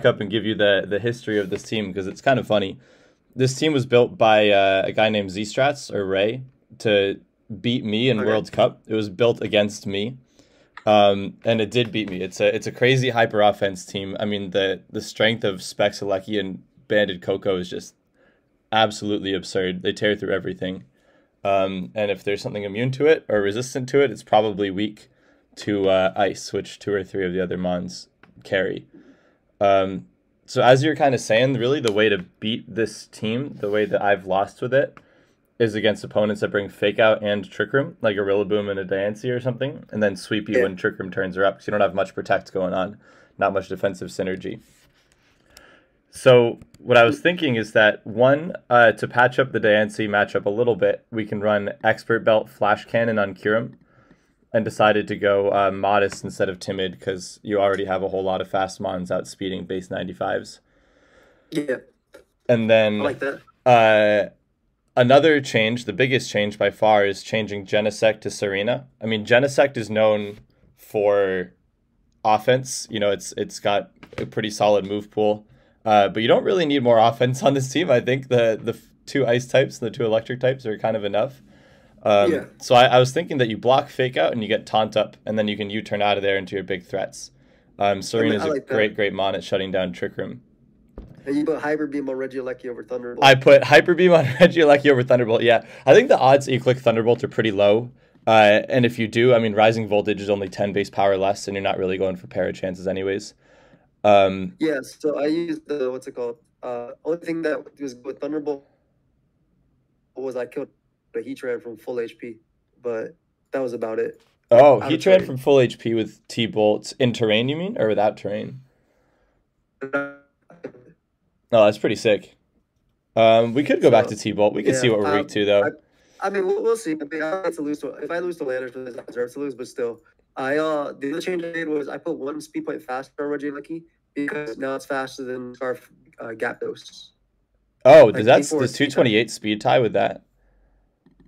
back up and give you the history of this team because it's kind of funny. This team was built by a guy named Z-Strats or Ray to beat me in World Cup. It was built against me, and it did beat me. It's a crazy hyper offense team. I mean the strength of Spexalecki and Banded Coco is just absolutely absurd. They tear through everything, and if there's something immune to it or resistant to it, it's probably weak to ice, which 2 or 3 of the other mons carry. So as you're kind of saying, really the way to beat this team, the way that I've lost with it, is against opponents that bring Fake Out and Trick Room, like a Rillaboom and a Diancie or something, and then sweep you when Trick Room turns her up, because you don't have much Protect going on, not much defensive synergy. So what I was thinking is that, one, to patch up the Diancie matchup a little bit, we can run Expert Belt Flash Cannon on Kyurem, and decided to go Modest instead of Timid because you already have a whole lot of fast mons outspeeding base 95s. Yeah. And then I like that. Another change, the biggest change by far, is changing Genesect to Serena. I mean, Genesect is known for offense. You know, it's got a pretty solid move pool. But you don't really need more offense on this team. I think the 2 ice types and the 2 electric types are kind of enough. So I was thinking that you block Fake Out and you get Taunt Up, and then you can U-turn out of there into your big threats. Serena's a great mon at shutting down Trick Room. And you put Hyper Beam on Regieleki over Thunderbolt. I put Hyper Beam on Regieleki over Thunderbolt, yeah. I think the odds that you click Thunderbolt are pretty low. And if you do, I mean, Rising Voltage is only 10 base power less, and you're not really going for para chances anyways. Yeah, so I used the, what's it called? Only thing that was with Thunderbolt was I killed a Heatran from full HP, but that was about it. Oh, Heatran from full HP with T-Bolt in terrain, you mean? Or without terrain? Oh, that's pretty sick. We could go back to T-Bolt. We could see what we're weak to, though. I mean, we'll see. I mean, I have to lose if I lose to Landers, I deserve to lose, but still. The other change I made was I put 1 speed point faster on Regieleki because now it's faster than Scarf Gyarados. Oh, like does 228 speed tie with that?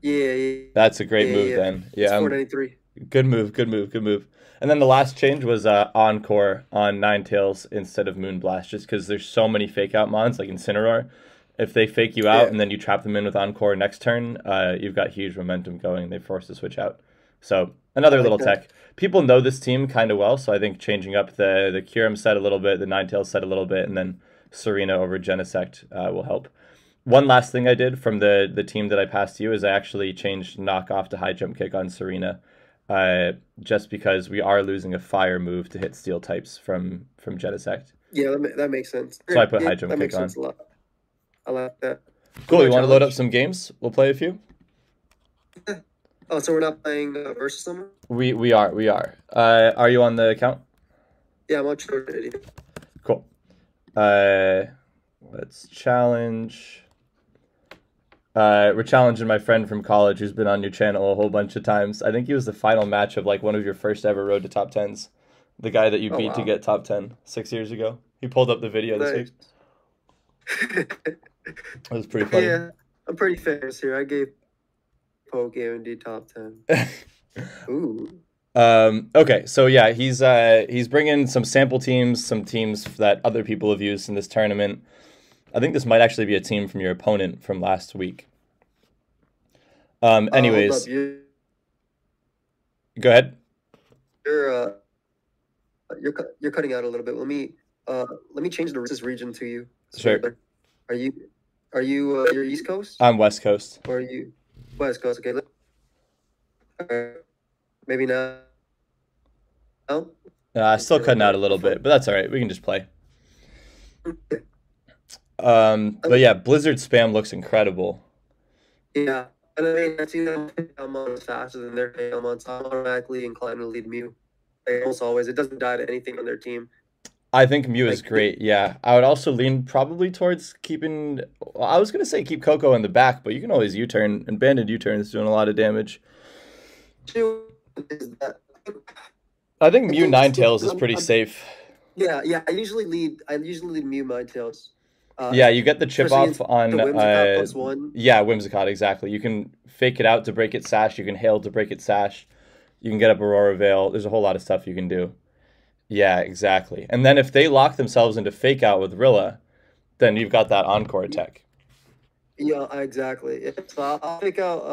Yeah. That's a great move then. Yeah. It's 493. Good move. And then the last change was Encore on Ninetales instead of Moonblast, just because there's so many Fake Out mons, like Incineroar. If they fake you out and then you trap them in with Encore next turn, you've got huge momentum going. They force to switch out. So another little tech. People know this team kind of well, so I think changing up the Kyurem set a little bit, the Ninetales set a little bit, and then Serena over Genesect will help. One last thing I did from the team that I passed to you is I actually changed Knock Off to High Jump Kick on Serena, just because we are losing a fire move to hit steel types from Genesect. Yeah, that makes sense. So I put High Jump Kick on. That makes sense a lot. I like that. Cool, you want to load up some games? We'll play a few? Yeah. Oh, so we're not playing versus someone? We are. Are you on the account? Yeah, I'm on Twitter. Cool. Let's challenge. We're challenging my friend from college who's been on your channel a whole bunch of times. I think he was the final match of like one of your first ever Road to Top 10s. The guy that you beat to get top 10 6 years ago. He pulled up the video this week. That was pretty funny. Yeah, I'm pretty famous here. I gave Pokemon top 10. Ooh. Okay, so yeah, he's bringing some sample teams, some teams that other people have used in this tournament. I think this might actually be a team from your opponent from last week. Anyways, go ahead. You're cutting out a little bit. Let me change the resist region to you. Sure. Are you you're East Coast? I'm West Coast. Or are you West Coast? Okay. Maybe now. No? Still cutting out a little bit, but that's all right. We can just play. But yeah, Blizzard spam looks incredible. Yeah, and I mean, I see them Pokemon faster than their Pokemon, so I'm automatically inclined to lead Mew. Like, almost always, it doesn't die to anything on their team. I think Mew is great, yeah. I would also lean probably towards keeping... Well, I was going to say keep Coco in the back, but you can always U-turn, and Banded U-turn is doing a lot of damage. I think Mew Ninetales is pretty safe. Yeah. I usually lead Mew Ninetales. Yeah, you get the chip off on... Whimsicott +1. Yeah, Whimsicott, exactly. You can fake it out to break its sash. You can hail to break its sash. You can get up Aurora Veil. There's a whole lot of stuff you can do. Yeah, exactly. And then if they lock themselves into fake out with Rilla, then you've got that encore attack. Yeah, exactly. Yeah, so I'll pick out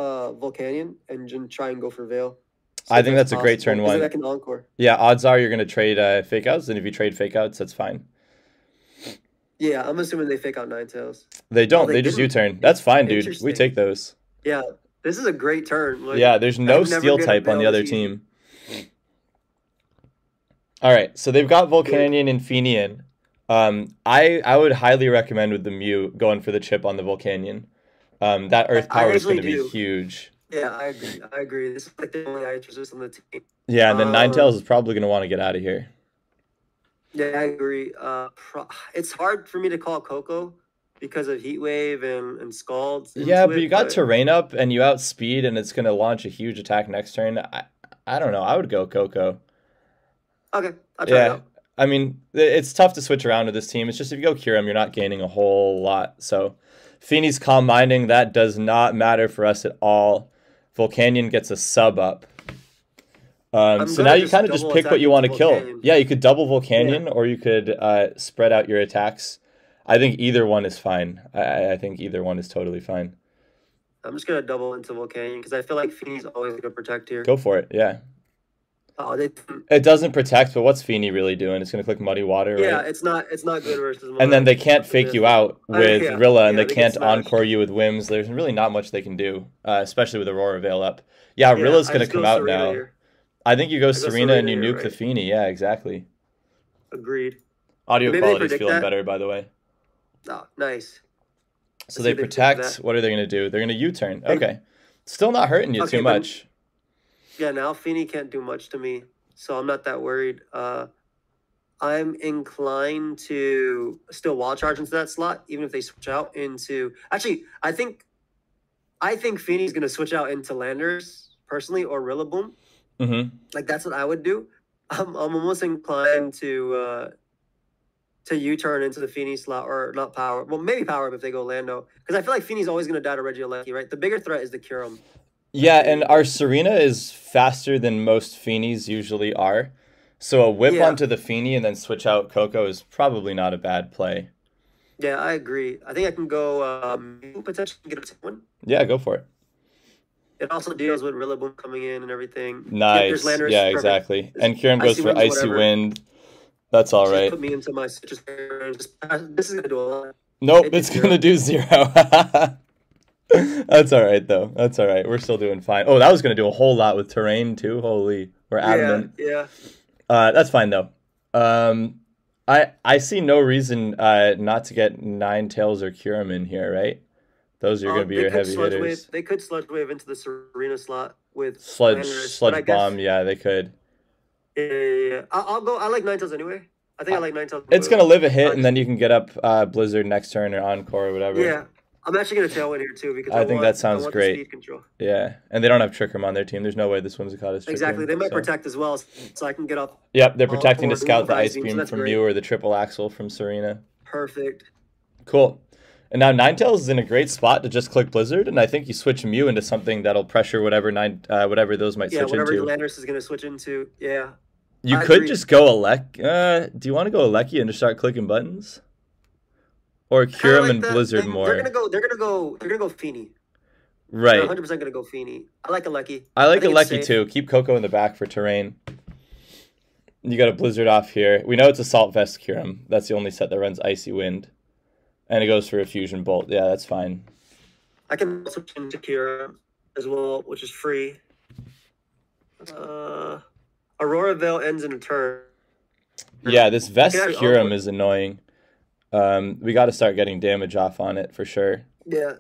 Volcanion and just try and go for Veil. See I if think that's that's a great possible. turn Because then I one. can encore. Yeah, odds are you're going to trade fake outs, and if you trade fake outs, that's fine. Yeah, I'm assuming they fake out Ninetales. They Oh, don't. they They just didn't. U-turn. That's fine, dude. We Interesting. take those. Yeah, this is a great turn. Like, Yeah, there's no I'm never steel gonna type on the Veil other this easy. team. All right, so they've got Volcanion and Fenian. I would highly recommend with the Mew going for the chip on the Volcanion. That Earth I power is going actually to be do. huge. Yeah, I agree. I agree. This is like the only ice resist on the team. Yeah, and then Ninetales is probably going to want to get out of here. Yeah, I agree. It's hard for me to call Coco because of Heat Wave and Scalds. Yeah, into but you it, got Terrain up and you outspeed, and it's going to launch a huge attack next turn. I don't know. I would go Coco. Okay, I'll try it Yeah, out. I mean, it's tough to switch around with this team. It's just if you go Kyurem, you're not gaining a whole lot. So, Feeney's Calm Minding, that does not matter for us at all. Volcanion gets a sub up. So now you kind of just pick what you want to kill. Yeah, you could double Volcanion, or you could spread out your attacks. I think either one is fine. I think either one is totally fine. I'm just gonna double into Volcanion because I feel like Feeney's always gonna protect here. Go for it, yeah. Oh, It doesn't protect, but what's Feeney really doing? It's gonna click Muddy Water, right? Yeah, it's not good versus Muddy. And then they can't fake you out with Rilla, and they can't smashed. encore you with Wims. There's really not much they can do, especially with Aurora Veil up. Yeah, Rilla's gonna come out Serena now. Here. I think you go Serena and you here, nuke the Feeney. Yeah, exactly. Agreed. Audio quality's feeling better, by the way. Oh, nice. So they protect. What are they going to do? They're going to U-turn. Okay. Still not hurting you too much. Yeah, now Feeney can't do much to me, so I'm not that worried. I'm inclined to still wall charge into that slot, even if they switch out into... Actually, I think Feeney's going to switch out into Landers, personally, or Rillaboom. Mm-hmm. Like, that's what I would do. I'm almost inclined to U-turn into the Feeney slot, or not power. Well, maybe power up if they go Lando. Because I feel like Feeney's always going to die to Regieleki, right? The bigger threat is the Kyurem. Yeah, and our Serena is faster than most Feenies usually are. So a whip onto the Feeney and then switch out Coco is probably not a bad play. Yeah, I agree. I think I can go potentially get a one. Yeah, go for it. It also deals with Rillaboom coming in and everything. Nice. Yeah, exactly. And Kyurem goes for Icy Wind. That's all right. Put me into my citrus. This is gonna do a lot. Nope, it's gonna do 0. That's all right though. That's all right. We're still doing fine. Oh, that was gonna do a whole lot with terrain too. Holy, we're adamant. Yeah. That's fine though. I see no reason not to get Ninetales or Kyurem in here, right? Those are gonna be your heavy hitters. They could Sludge Wave into the Serena slot with Sludge Bomb. Yeah, they could. Yeah. I'll go. I like Ninetales anyway. I think I like Ninetales. It's gonna live a hit, and then you can get up Blizzard next turn or Encore or whatever. Yeah, I'm actually gonna Tailwind here too because I think that sounds great. Speed control. Yeah, and they don't have Trick Room on their team. There's no way this one's got his Trick Exactly. Room, They might protect as well, so I can get up. Yep, they're protecting to scout the Ice Beam from great. you or the Triple Axle from Serena. Perfect. Cool. And now Ninetales is in a great spot to just click Blizzard, and I think you switch Mew into something that'll pressure whatever those might switch into. Yeah, whatever Landers is gonna switch into. Yeah. You could just go Aleki. Do you want to go Aleki and just start clicking buttons? Or Kyurem and Blizzard more? They're gonna go Feeney. Right. They're 100% gonna go Feeney. I like Aleki. I like Aleki too. Keep Coco in the back for terrain. You got a Blizzard off here. We know it's Assault Vest Kyurem. That's the only set that runs Icy Wind. And it goes for a Fusion Bolt. Yeah, that's fine. I can switch into Kyurem as well, which is free. Aurora Veil ends in a turn. Yeah, this Vest Kyurem is annoying. We got to start getting damage off on it for sure. Yeah.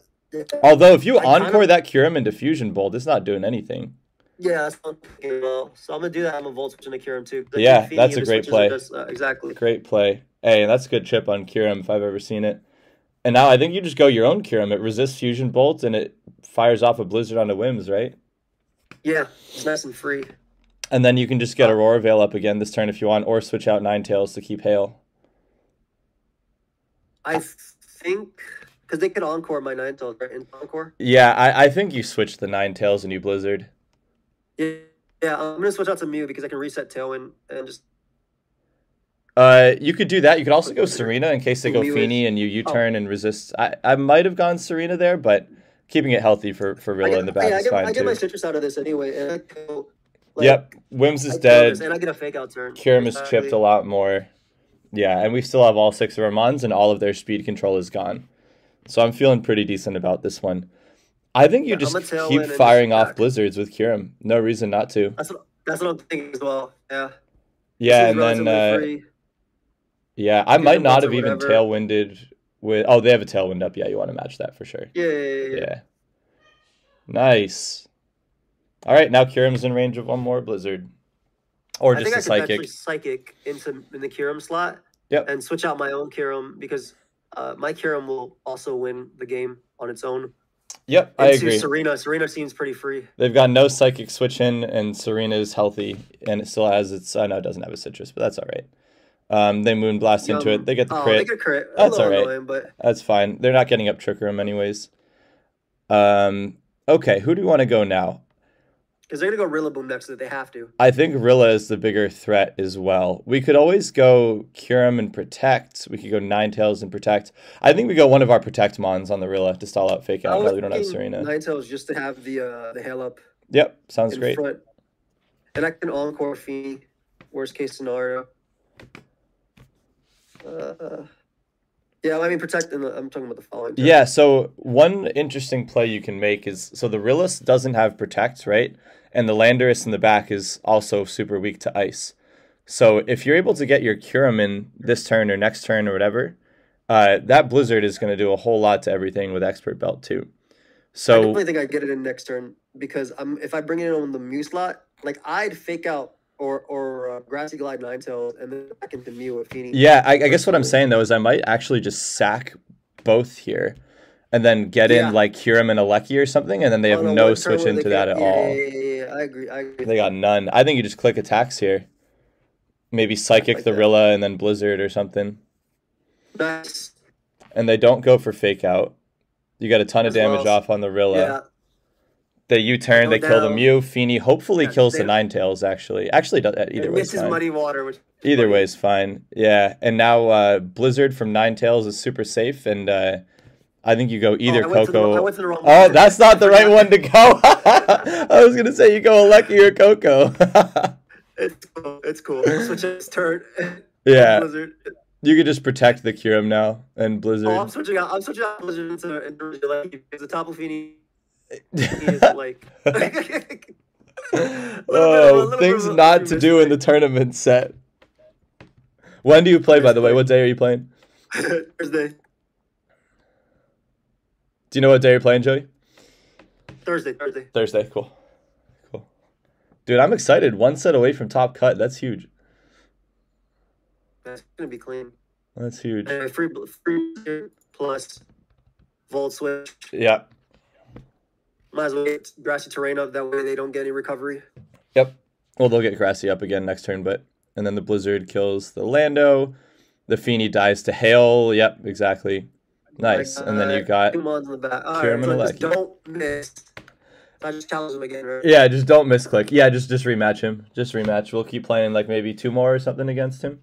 Although if you Encore that Kyurem into Fusion Bolt, it's not doing anything. Yeah, that's not well. So I'm gonna do that. I'm gonna Volt switch into Kyurem too. Yeah, that's a great play. Exactly. Great play. Hey, that's a good chip on Kyurem if I've ever seen it. And now I think you just go your own Kyurem. It resists Fusion Bolt and it fires off a Blizzard onto Wims, right? Yeah, it's nice and free. And then you can just get Aurora Veil up again this turn if you want, or switch out Ninetales to keep Hail. I think because they could Encore my Ninetales, right? In Encore. Yeah, I think you switch the Ninetales and you Blizzard. Yeah, I'm gonna switch out to Mew because I can reset Tailwind and just. You could do that. You could also go Serena in case they go Mew Feeny is. and you Oh, U-turn and resist. I might have gone Serena there, but keeping it healthy for I Rilla get in the back yeah, is fine I get my too. citrus out of this anyway, and I kill, Yep, like Wims is I kill this, dead. and I get a fake out turn. Kirim is chipped a Exactly. lot more. Yeah, and we still have all 6 of our Mons, and all of their speed control is gone. So I'm feeling pretty decent about this one. I think you Yeah, I'm just a keep tailwind and just firing off attack. blizzards with Kirim. No reason not to. That's what I'm thinking as well. Yeah, it Yeah, seems and then relatively free. yeah, I Get might a not bolt or have even whatever. tailwinded with. Oh, they have a tailwind up. Yeah, you want to match that for sure. Yeah. Yeah, nice. All right, now Kirim's in range of one more blizzard, or I think just a I could actually psychic. psychic in the Kirim slot Yep, and switch out my own Kirim because my Kirim will also win the game on its own. yep, I Into agree. Serena. Serena seems pretty free. They've got no psychic switch in, and Serena is healthy, and it still has its. I know it doesn't have a citrus, but that's all right. They moonblast into it. They get the Oh, they crit. could crit. A That's little all right. annoying, but That's fine. They're not getting up Trick Room anyways. Okay, who do we want to go now? because they're gonna go Rillaboom next to it. They have to. I think Rilla is the bigger threat as well. We could always go Kyurem and Protect. We could go Ninetales and Protect. I think we go one of our Protect Mons on the Rilla to stall out Fake I Out now was that we don't have thinking Serena. Ninetales just to have the hail up Yep, sounds in great. front, and I can encore Fee. Worst case scenario. Yeah, I mean protect. I'm talking about the following turn. Yeah, so one interesting play you can make is so the Rillis doesn't have Protect, right? And the Landorus in the back is also super weak to Ice. So if you're able to get your Kyurem in this turn or next turn or whatever, that Blizzard is going to do a whole lot to everything with Expert Belt too. I So definitely think I get it in next turn because if I bring it in on the Mew slot, like I'd fake out or Grassy Glide Ninetales and then back into Mew with Feeny. yeah, I guess what I'm Personally. saying though is I might actually just sack both here and then get in Yeah. like Kyurem and Aleki or something, and then they have On a no one turn switch where they into that at yeah, all. Yeah. I agree. They got none. I think you just click attacks here. Maybe Psychic like the that. Rilla and then Blizzard or something. Nice. And they don't go for Fake Out. You got a ton of As well damage as- off on the Rilla. Yeah. They U-turn, Go they kill the down. Mew. Feeny hopefully Yeah, kills the they- Ninetales, actually. Actually, either And way this is is fine. Muddy Water, which Either funny. way is fine. Yeah, and now Blizzard from Ninetales is super safe, and I think you go either I went to the- Coco. I went to the wrong Oh, one. that's not the right one to go. I was gonna say you go Aleki or Coco. It's cool. Switch its turn. Yeah. Blizzard. You could just protect the Kyurem now and Blizzard. Oh, I'm switching out Blizzard into like because the Tapu Fini is like. Oh, things not to do in the tournament set. When do you play, by the way? What day are you playing? Thursday. Do you know what day you're playing, Joey? Thursday. Thursday. Cool. Dude, I'm excited. One set away from top cut. That's huge. That's gonna be clean. That's huge. Free plus Volt Switch. Yeah. Might as well get Grassy Terrain up. That way they don't get any recovery. Yep. Well, they'll get Grassy up again next turn, but and then the Blizzard kills the Lando. The Feeny dies to Hail. Yep, exactly. Nice. And then you got 2 Mons in the back. All Kyurem right, and so just Aleki. don't miss. I just challenge him again, right? Yeah, just don't misclick. Yeah, just rematch him. Just rematch. We'll keep playing like maybe 2 more or something against him.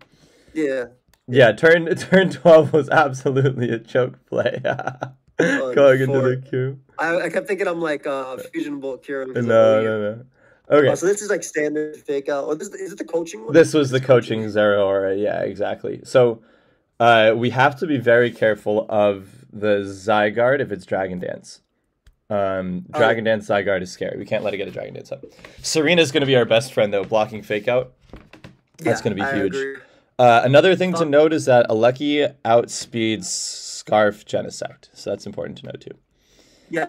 Yeah. Yeah, turn 12 was absolutely a choke play. Going into the queue. I kept thinking I'm like Fusion Bolt Kyurem. No. Okay. So this is like standard fake out. Oh, is it the coaching one? This was the coaching Zeraora. Yeah, exactly. So we have to be very careful of the Zygarde if it's Dragon Dance. Dragon Dance Zygarde is scary. We can't let it get a Dragon Dance up. Serena's going to be our best friend, though, blocking Fake Out. That's going to be huge. Agree. Another thing to note is that Aleki outspeeds Scarf Genesect. So that's important to note, too. Yeah.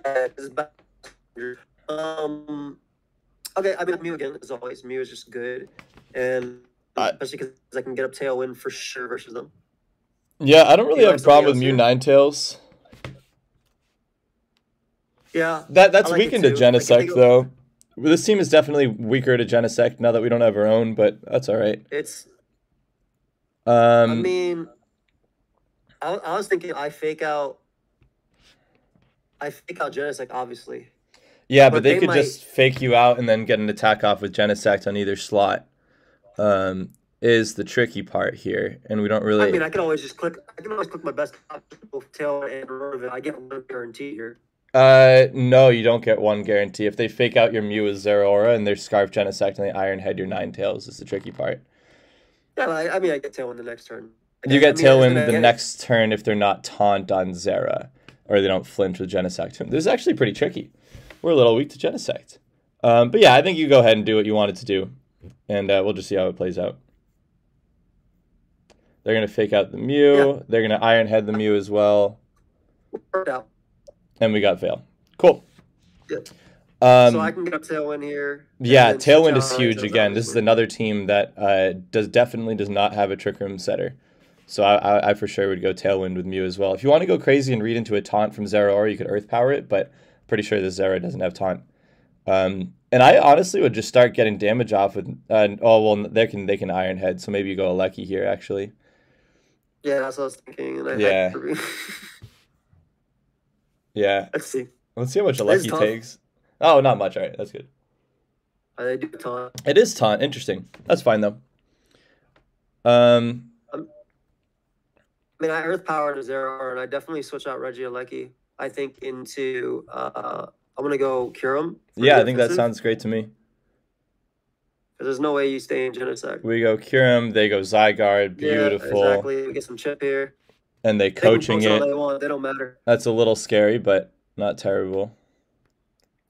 Okay, I mean Mew again as always. Mew is just good, and especially because I can get up Tailwind for sure versus them. Yeah, I don't really have a problem with something Mew else Ninetales. Yeah, That's I like weakened it to too. Like, if they Genesect, go- though. This team is definitely weaker to Genesect now that we don't have our own, but that's all right. It's. I Um, mean, I was thinking I fake out Genesect, obviously. yeah, but but they they could might- just fake you out and then get an attack off with Genesect on either slot. is the tricky part here, and we don't really. I mean, I can always click my best both tail and Rotoville. I get one guarantee here. No, you don't get one guarantee. If they fake out your Mew with Zero Aura and their Scarf Genesect and they Iron Head your Ninetales is the tricky part. Yeah, I mean, I get Tailwind the next turn. You get Tailwind the next turn if they're not Taunt on Zera, or they don't flinch with Genesect. This is actually pretty tricky. We're a little weak to Genesect. But yeah, I think you go ahead and do what you wanted to do, and we'll just see how it plays out. They're going to fake out the Mew. Yeah. They're going to Iron Head the Mew as well. Worked out. And we got Veil. Cool. Good. So I can get a Tailwind here. Yeah, Tailwind is huge again. This is another team that definitely does not have a Trick Room setter. So I for sure would go Tailwind with Mew as well. If you want to go crazy and read into a Taunt from Zera Aura, you could Earth Power it, but pretty sure the Zera doesn't have Taunt. And I honestly would just start getting damage off with... they can Iron Head, so maybe you go Alecki here, actually. Yeah, that's what I was thinking. And yeah. Yeah. Let's see. Let's see how much Alecki takes. Oh, not much. All right, that's good. They do Taunt. It is Taunt. Interesting. That's fine, though. I mean, I Earth Power to Zera, and I definitely switch out Regieleki, I think, into... I'm going to go Kyurem. Yeah, I think that sounds great to me. There's no way you stay in Genesect. We go Kyurem, they go Zygarde. Beautiful. Yeah, exactly. We get some chip here. And they coaching it. They don't matter. That's a little scary, but not terrible.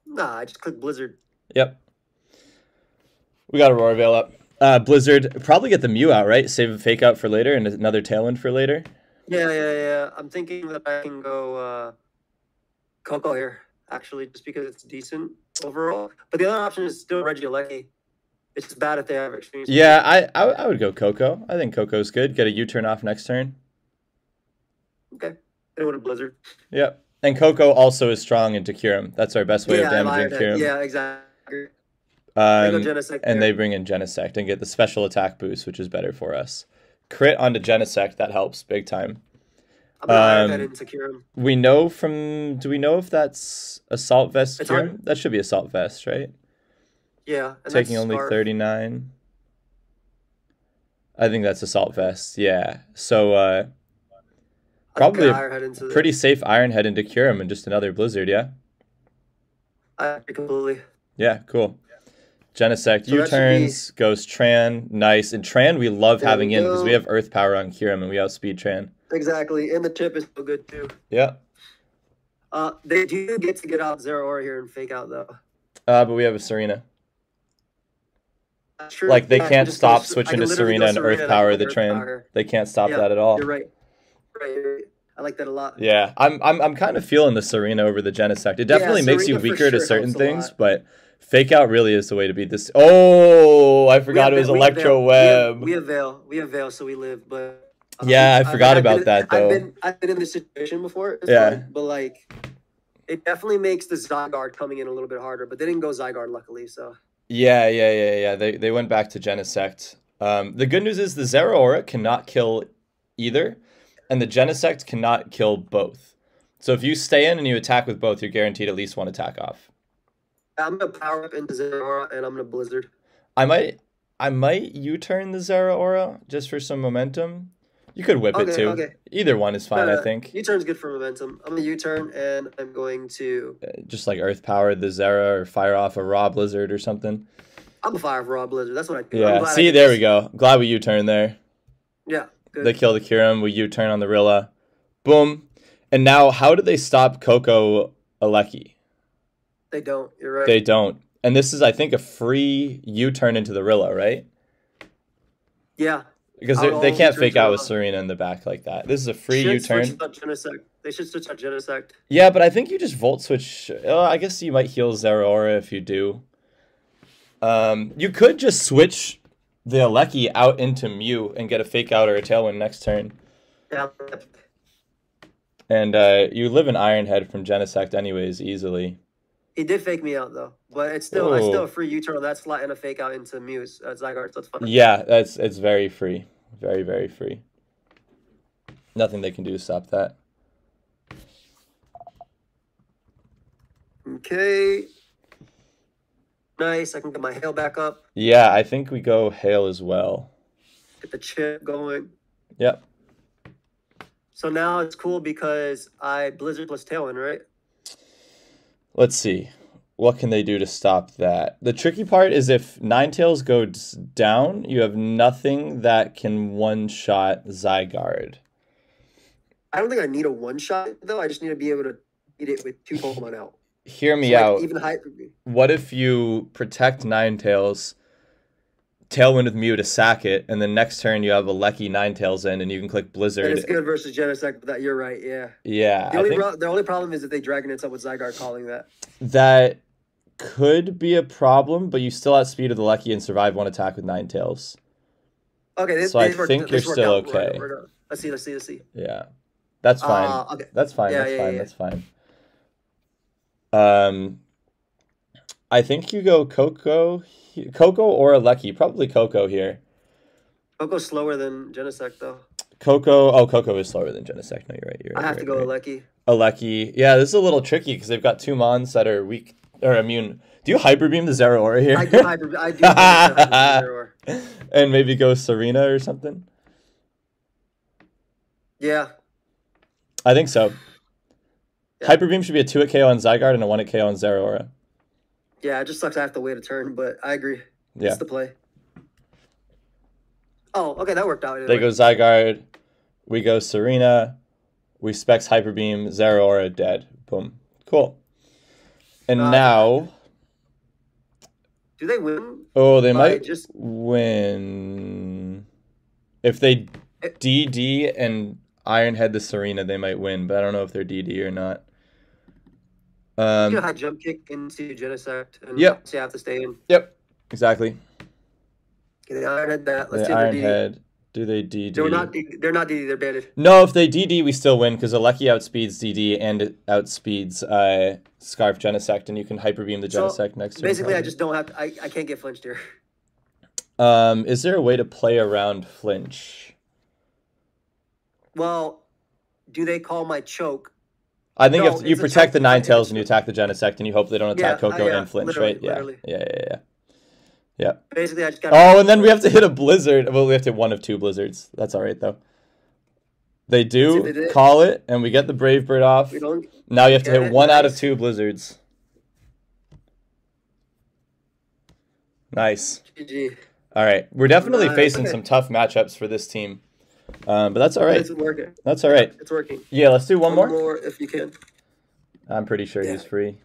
Nah, I just click Blizzard. Yep. We got Aurora Veil up. Blizzard, probably get the Mew out, right? Save a fake out for later and another Tailwind for later. Yeah. I'm thinking that I can go Coco here, actually, just because it's decent overall. But the other option is still Regieleki. It's just bad if they have extreme speed. Yeah, I would go Coco. I think Coco's good. Get a U-turn off next turn. Okay. They would have Blizzard. Yep. And Coco also is strong into Kyurem. That's our best way of damaging Kyurem. Yeah, exactly. They go Genesect and they bring in Genesect and get the special attack boost, which is better for us. Crit onto Genesect, that helps big time. I'm gonna that into Kyurem. We know from... Do we know if that's Assault Vest Kyurem? That should be Assault Vest, right? Yeah. Taking only 39. I think that's Assault Vest, yeah. So, probably a pretty safe Iron Head into Kyurem and just another Blizzard, yeah? I agree completely. Yeah, cool. Genesect, so U-turns, goes Tran, nice. And Tran we love having in because we have Earth Power on Kyurem and we outspeed Tran. Exactly, and the chip is so good too. Yeah. They do get to get out Zera Aura here and fake out though. But we have a Serena. True. Like they can't stop switching to Serena and Earth Power the Tran. They can't stop that at all. You're right. Right. I like that a lot. Yeah, I'm kind of feeling the Serena over the Genesect. It definitely makes you weaker to certain things, but fake out really is the way to beat this. Oh, I forgot it was Electro Web. We have Veil, so we live. But yeah, I forgot about that though. I've been in this situation before. Yeah, but like, it definitely makes the Zygarde coming in a little bit harder. But they didn't go Zygarde, luckily. So yeah. They went back to Genesect. The good news is the Zera Aura cannot kill either, and the Genesect cannot kill both. So if you stay in and you attack with both, you're guaranteed at least one attack off. I'm gonna power up into Zera Aura and I'm gonna Blizzard. I might U-turn the Zera Aura just for some momentum. You could whip it too. Okay. Either one is fine, I think. U-turn's good for momentum. I'm gonna U-turn and I'm going to just like Earth Power the Zera or fire off a Raw Blizzard or something. I'm a fire off Raw Blizzard. That's what I do. Yeah. See, there we go. Glad we U-turn there. Yeah. Good. They kill the Kyurem. We U-turn on the Rilla. Boom. And now, how do they stop Coco Alecki? They don't. You're right. They don't. And this is, I think, a free U-turn into the Rilla, right? Yeah. Because they can't fake out with Serena in the back like that. This is a free U-turn. They should switch out Genesect. Yeah, but I think you just Volt Switch. I guess you might heal Zera Aura if you do. You could just switch the Alecki out into Mew and get a fake out or a Tailwind next turn. Yeah. And you live in Iron Head from Genesect anyways, easily. He did fake me out though, but it's still a free U-turn on that slot and a fake out into Mew's Zygarde. So that's fine. Yeah, it's very free, very very free. Nothing they can do to stop that. Okay. Nice. I can get my Hail back up. Yeah, I think we go Hail as well. Get the chip going. Yep. So now it's cool because I Blizzard plus Tailwind, right? Let's see. What can they do to stop that? The tricky part is if Ninetales goes down, you have nothing that can one-shot Zygarde. I don't think I need a one-shot, though. I just need to be able to beat it with 2 Pokemon out. Hear me out. Even Hyper Beam. What if you protect Ninetales, Tailwind with Mew to sack it, and then next turn you have a Lecky Ninetales in, and you can click Blizzard. And it's good versus Genesect, but that you're right, yeah. Yeah. The only problem is if they Dragonets up with Zygarde calling that. That could be a problem, but you still outspeed of the Lecky and survive one attack with Ninetales. Okay, so I think you're still okay. Let's see. Yeah. That's fine. Okay. That's fine. That's fine. I think you go Coco or a Lecky. Probably Coco here. Coco's slower than Genesect, though. Coco is slower than Genesect. No, you're right. I have to go Lecky. A Lecky. Yeah, this is a little tricky because they've got 2 Mons that are weak or immune. Do you Hyper Beam the Zeraora here? I do Hyper Beam the Zeraora. And maybe go Serena or something? Yeah. I think so. Yeah. Hyper Beam should be a 2-hit KO on Zygarde and a 1-hit KO on Zeraora. Yeah, it just sucks I have to wait a turn, but I agree. Yeah. It's the play. Oh, okay, that worked out. Anyway. They go Zygarde. We go Serena. We Specs Hyper Beam. Zeraora dead. Boom. Cool. And now... Do they win? Oh, they might just win. If they DD and Ironhead the Serena, they might win, but I don't know if they're DD or not. You know how jump kick into Genesect and so you have to stay in. Yep, exactly. Okay, they Ironhead that. Let's see Ironhead. Do they DD? They're not DD, they're banded. No, if they DD, we still win because Alecky outspeeds DD and it outspeeds Scarf Genesect, and you can Hyper Beam the Genesect next to basically, I just don't have to, I can't get flinched here. Is there a way to play around flinch? Well, do they call my choke? I think if you protect the Ninetales and you attack the Genesect and you hope they don't attack Coco and flinch, right? Literally. Yeah. Basically, I just got. Oh, and then we have to hit a Blizzard. Well, we have to hit 1 of 2 Blizzards. That's all right, though. They do call it, and we get the Brave Bird off. Now you have to hit 1 out of 2 Blizzards. Nice. GG. All right. We're definitely facing some tough matchups for this team. But that's all right. It's working. That's all right. It's working. Yeah, let's do one more. One more if you can. I'm pretty sure he's free.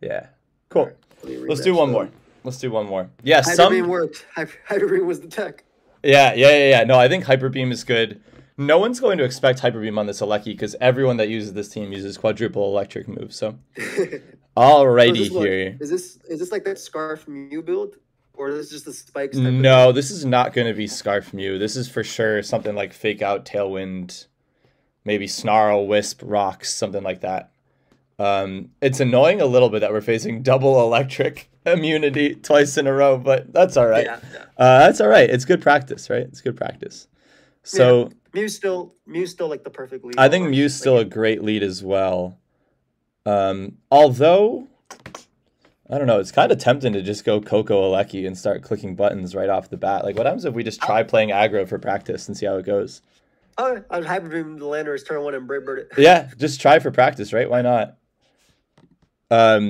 Yeah. Cool. Right. Let's do one more. Let's do one more. Yeah, Hyper Beam worked. Hyper Beam was the tech. Yeah. No, I think Hyper Beam is good. No one's going to expect Hyper Beam on this Alecky because everyone that uses this team uses quadruple electric moves. So, alrighty here. Is this like that Scarf Mew build? Or is this just the spikes? No, this is not going to be Scarf Mew. This is for sure something like Fake Out, Tailwind, maybe Snarl, Wisp, Rocks, something like that. It's annoying a little bit that we're facing double electric immunity twice in a row, but that's all right. Yeah. That's all right. It's good practice, right? It's good practice. So Mew's still like the perfect lead. I think Mew's still a great lead as well. Although I don't know, it's kind of tempting to just go Coco Alecky and start clicking buttons right off the bat. Like, what happens if we just try playing aggro for practice and see how it goes? Oh, I was Hyper Beam the Landorus turn 1 and Brave Bird it. Yeah, just try for practice, right? Why not?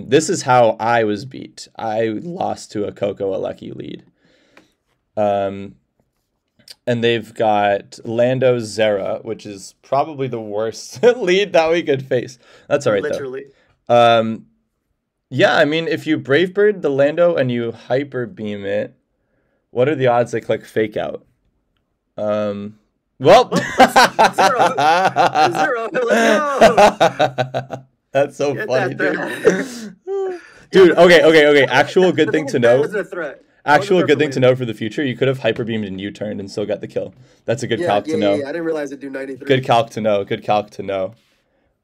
This is how I was beat. I lost to a Coco Alecky lead. And they've got Lando Zera, which is probably the worst lead that we could face. That's all right, Literally. Though. Yeah, I mean, if you Brave Bird the Lando and you Hyper Beam it, what are the odds they click Fake Out? Well, Zero. Let's go. That's so funny, dude. Dude, okay. Actual good thing to know. Actual good thing to know for the future. You could have Hyper Beamed and U-turned and still got the kill. That's a good calc to know. Yeah, I didn't realize it'd do 93. Good calc to know.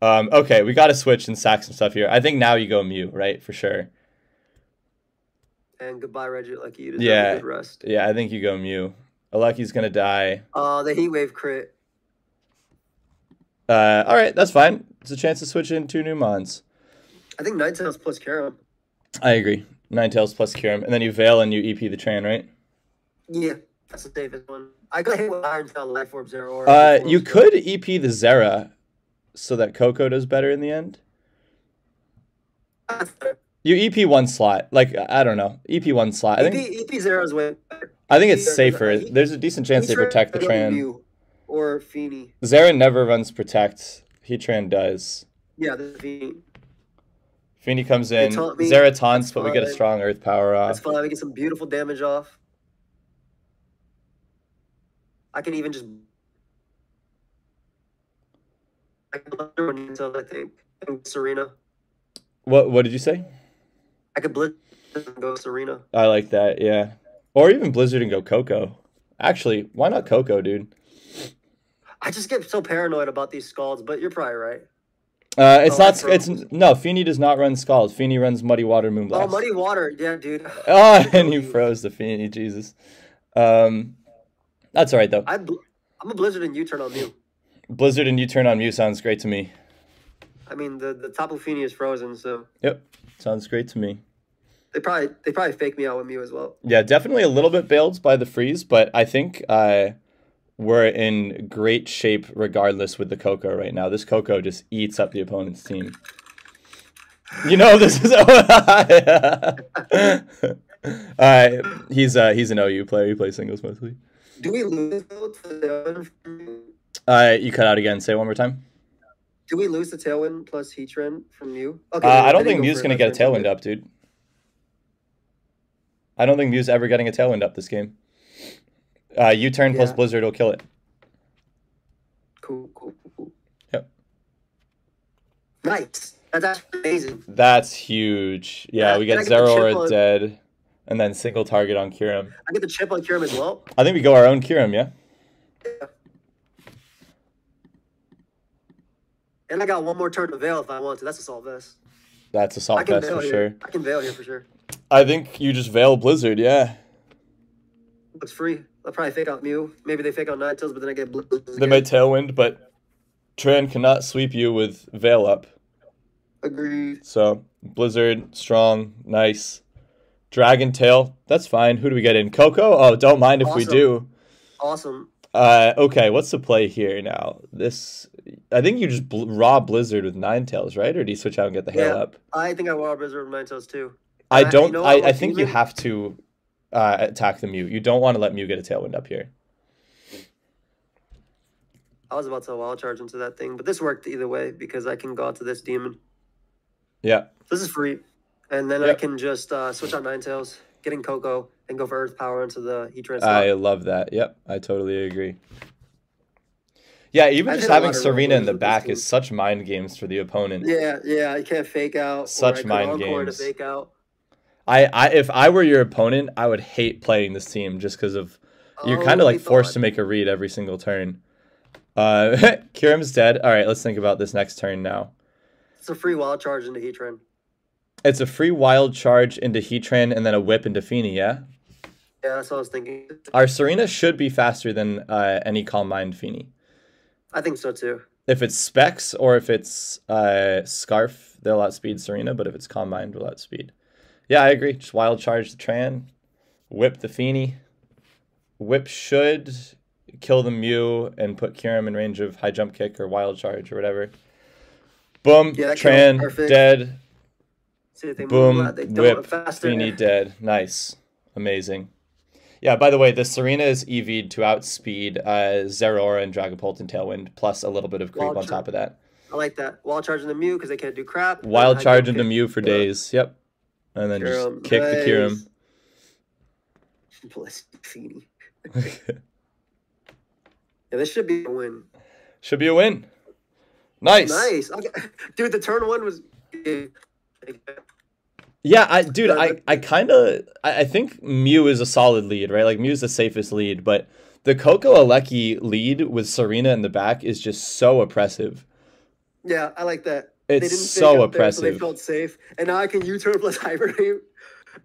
Okay, we got to switch and sack some stuff here. I think now you go Mew, right? For sure. And goodbye, Reggie. Lucky you deserve a good rest. Yeah, I think you go Mew. Alecky's going to die. The Heat Wave crit. All right, that's fine. It's a chance to switch in 2 new Mons. I think Ninetales plus Karam. I agree. Ninetales plus Karam. And then you Veil and you EP the Tran, right? Yeah, that's the safest one. I got hit with Iron Tail, Life Orb, Zero. You could EP the Zera so that Coco does better in the end. You EP one slot. Like, I don't know. EP one slot. I think EP Zero's way better. I think it's safer. There's a decent chance they protect the Tran. Or Feeny. Zera never runs protect. Heatran does. Yeah, the Feeny. Feeny comes in. Zera taunts, but we get a strong Earth Power off. That's fine. We get some beautiful damage off. I can even just... I think. Serena. What did you say? I could Blizzard and go Serena. I like that, yeah. Or even Blizzard and go Coco. Actually, why not Coco, dude? I just get so paranoid about these Scalds, but you're probably right. No, Feeny does not run Scald. Feeny runs Muddy Water Moonblast. Oh, Muddy Water, yeah, dude. Oh, and you froze the Feeny, Jesus. That's all right, though. I'm a Blizzard and U-turn on Mew. Blizzard and U-turn on Mew sounds great to me. I mean, the Tapu Fini is frozen, so... Yep, sounds great to me. They probably fake me out with Mew as well. Yeah, definitely a little bit bailed by the freeze, but I think we're in great shape regardless with the Coco right now. This Coco just eats up the opponent's team. You know, this is... he's an OU player. He plays singles mostly. Do we lose the you cut out again. Say it one more time. Do we lose the Tailwind plus Heatran from Mew? Okay, I don't think Mew's going to get a Tailwind up, dude. I don't think Mew's ever getting a Tailwind up this game. U-turn plus Blizzard will kill it. Cool. Yep. Nice. That's amazing. That's huge. Yeah, we get Zero or dead, and then single target on Kyurem. I get the chip on Kyurem as well? I think we go our own Kyurem, yeah? Yeah. And I got one more turn to Veil if I want to. That's Assault Vest. That's Assault Vest for sure. I can Veil here for sure. I think you just Veil Blizzard, yeah. It's free. I'll probably fake out Mew. Maybe they fake out Ninetales, but then I get Blizzard. They might Tailwind, but Tran cannot sweep you with Veil up. Agreed. So, Blizzard, strong, nice. Dragon Tail, that's fine. Who do we get in? Coco? Oh, don't mind if we do. Awesome. Okay, what's the play here now? I think you just raw Blizzard with Ninetales, right? Or do you switch out and get the hail up? I think I raw Blizzard with Ninetales too. I think you have to attack the Mew. You don't want to let Mew get a Tailwind up here. I was about to wild charge into that thing, but this worked either way because I can go out to this demon. Yeah. This is free. And then I can just switch out Ninetales, get in Coco, and go for Earth Power into the Heatran slot. I love that. Yep, I totally agree. Yeah, even just having Serena in the back is such mind games for the opponent. Yeah, you can't fake out. Such mind games. To fake out. If I were your opponent, I would hate playing this team just because of you're kind of like forced to make a read every single turn. Kyurem's dead. All right, let's think about this next turn now. It's a free wild charge into Heatran. It's a free wild charge into Heatran and then a whip into Feeny, yeah? Yeah, that's what I was thinking. Our Serena should be faster than any Calm Mind Feeny. I think so too. If it's Specs or if it's Scarf, they'll outspeed Serena, but if it's Calm Mind, we'll outspeed. Yeah, I agree. Just wild charge the Tran, whip the Feeny. Whip should kill the Mew and put Kyurem in range of high jump kick or wild charge or whatever. Boom, Tran, dead. Boom, whip, Feeny dead. Nice. Amazing. Yeah, by the way, the Serena is EV'd to outspeed Zeraora and Dragapult and Tailwind, plus a little bit of creep on top of that. I like that. Wild charge into Mew because they can't do crap. Wild charge into Mew for days. Yep. And then just kick the Kyurem. Bless Feeny. Yeah, this should be a win. Should be a win. Nice. Nice. Okay. Dude, the turn one was... Yeah, I think Mew is a solid lead, right? Like, Mew's the safest lead, but the Coco Alecki lead with Serena in the back is just so oppressive. Yeah, I like that. It's so oppressive. There, so they felt safe. And now I can U-turn plus hibernate.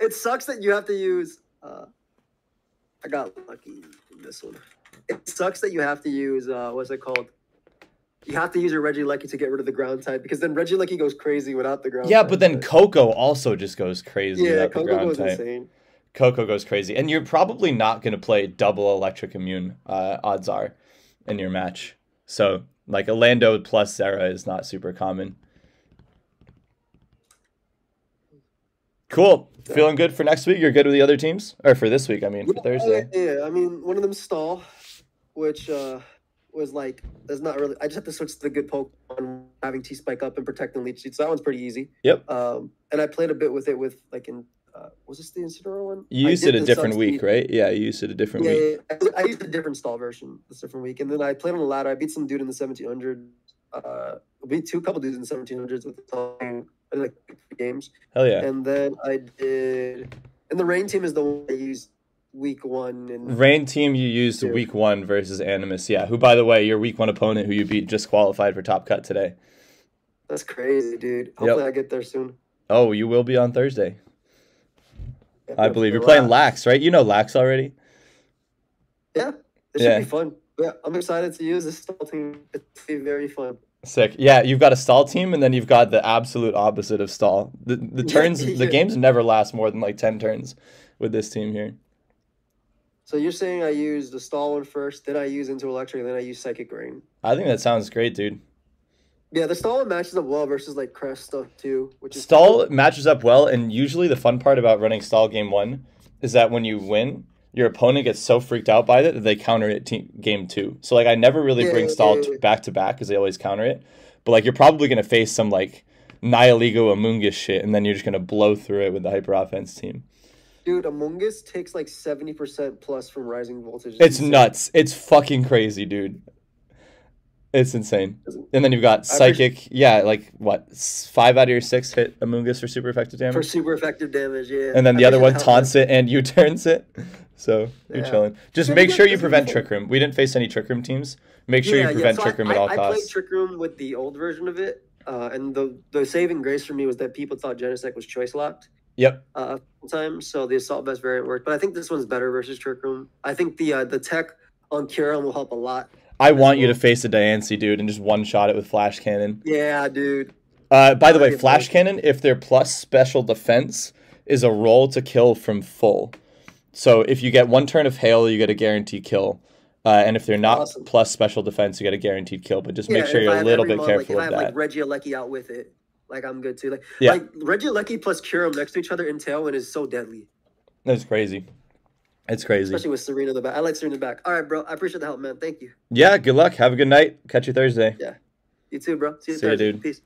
It sucks that you have to use... I got lucky in this one. It sucks that you have to use... what's it called? You have to use your Regieleki to get rid of the ground type because then Regieleki goes crazy without the ground type. But then Coco also just goes crazy without the ground type. Insane. Coco goes crazy. And you're probably not going to play double electric immune, odds are, in your match. So, like, a Lando plus Zera is not super common. Cool. Feeling good for next week? You're good with the other teams? Or for this week, I mean, for Thursday. Yeah, I mean, one of them stall, which was like, there's not really, I just have to switch to the good Pokemon, having T-Spike up and protecting Leech Seed, so that one's pretty easy. Yep. And I played a bit with it with, like, in, was this the Incineroar one? You used it a different week, right? Yeah, you used it a different week. Yeah, I used a different stall version this different week. And then I played on the ladder. I beat some dude in the 1700. Beat couple dudes in the 1700s with the stall. I did like 3 games. Hell yeah. And then I did, and the rain team is the one I used week 1. And rain team you used week 1 versus Animus. Yeah, who, by the way, your week 1 opponent who you beat just qualified for Top Cut today. That's crazy, dude. Hopefully I get there soon. Oh, you will be on Thursday. I believe you're playing Lax, right? You know Lax already. Yeah, it should be fun. Yeah, I'm excited to use this stall team. It's very fun. Sick. Yeah, you've got a stall team, and then you've got the absolute opposite of stall. The turns, the games never last more than like 10 turns with this team here. So you're saying I use the stall one first, then I use Into Electric, and then I use Psychic Rain. I think that sounds great, dude. Yeah, the stall one matches up well versus like Crest stuff too. Which is stall matches up well, and usually the fun part about running stall game 1 is that when you win, your opponent gets so freaked out by it that they counter it game 2. So like I never really bring stall back to back because they always counter it. But like you're probably gonna face some like Nihiligo Amoonguss shit, and then you're just gonna blow through it with the Hyper Offense team. Dude, Amoonguss takes like 70% plus from Rising Voltage. It's nuts. It's fucking crazy, dude. It's insane. And then you've got Psychic. Yeah, like what? 5 out of your 6 hit Amoonguss for super effective damage? For super effective damage, yeah. And then the other one taunts it and U-turns it. So you're chilling. Just make sure you prevent Trick Room. We didn't face any Trick Room teams. Make sure you prevent Trick Room at all costs. I played Trick Room with the old version of it. And the saving grace for me was that people thought Genesect was choice locked. Yep. Time, so the Assault Vest variant worked. But I think this one's better versus Trick Room. I think the tech on Curon will help a lot. I want you to face a Diancie, dude, and just one-shot it with Flash Cannon. Yeah, dude. By the way, Flash Cannon, if their plus special defense, is a roll to kill from full. So if you get 1 turn of Hail, you get a guaranteed kill. And if they're not plus special defense, you get a guaranteed kill. But just make sure you're a little bit careful of that. If I have like Regieleki out with it, like I'm good too. Like Regieleki plus Curum next to each other in Tailwind is so deadly. That's crazy. It's crazy. Especially with Serena in the back. I like Serena in the back. All right, bro. I appreciate the help, man. Thank you. Yeah, good luck. Have a good night. Catch you Thursday. Yeah. You too, bro. See you Thursday. Dude. Peace.